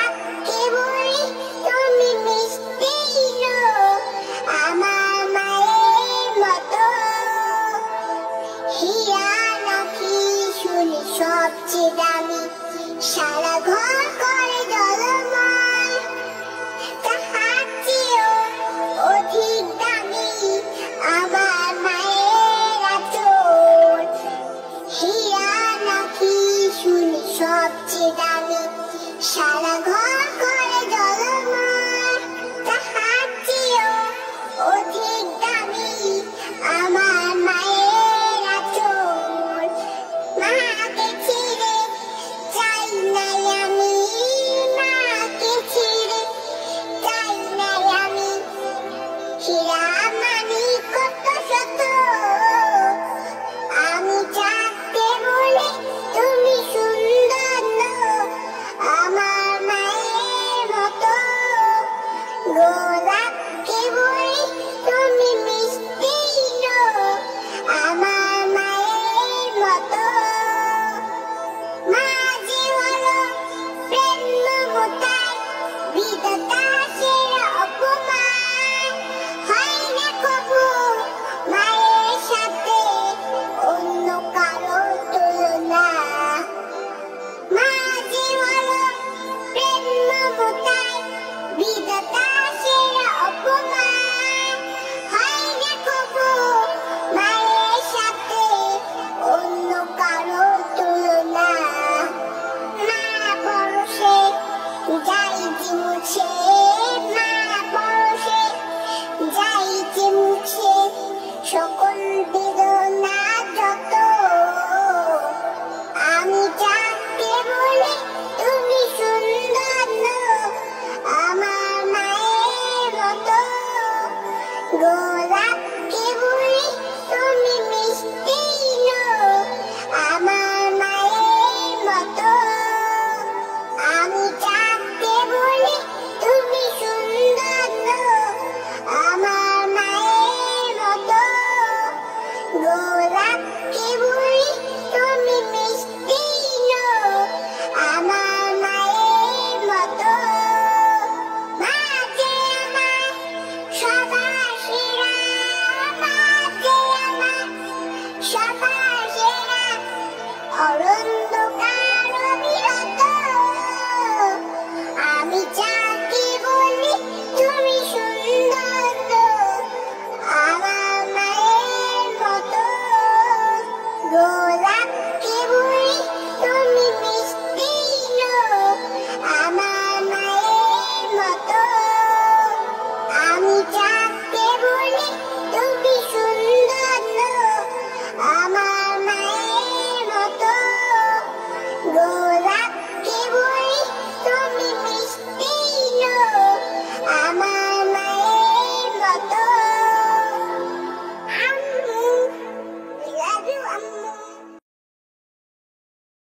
গোলাপকে বলি তুমি মিষ্টি আমার মায়ের মতো। হীরা নাকি শুনি সবচেয়ে দামি, সারা ঘর করে জলময়। তাহার চেয়েও অধিক দামি আমার মায়ের আঁচল। হীরা নাকি শুনি সবচেয়ে দামি, সারা ঘর করে জলময়। তাহার চেয়েও অধিক দামি আমার মায়ের আঁচল। মাকে ছেড়ে চাই নাই আমি, মাকে ছেড়ে চাই নাই আমি। হীরা মানি কত শত, আমি চাঁদকে বলি তুমি সুন্দর নও আমার মায়ের মতো। গোলাপকে বলি তুমি মিষ্টি আমার মায়ের মতো। মা যে হলো প্রেম মমতার বিধাতা সেরা অপমান, হয় না কবু মায়ের সাথে অন্য কারো তুলনা। মা যে হলো প্রেম মমতার বিধাতা সেরা অপমান।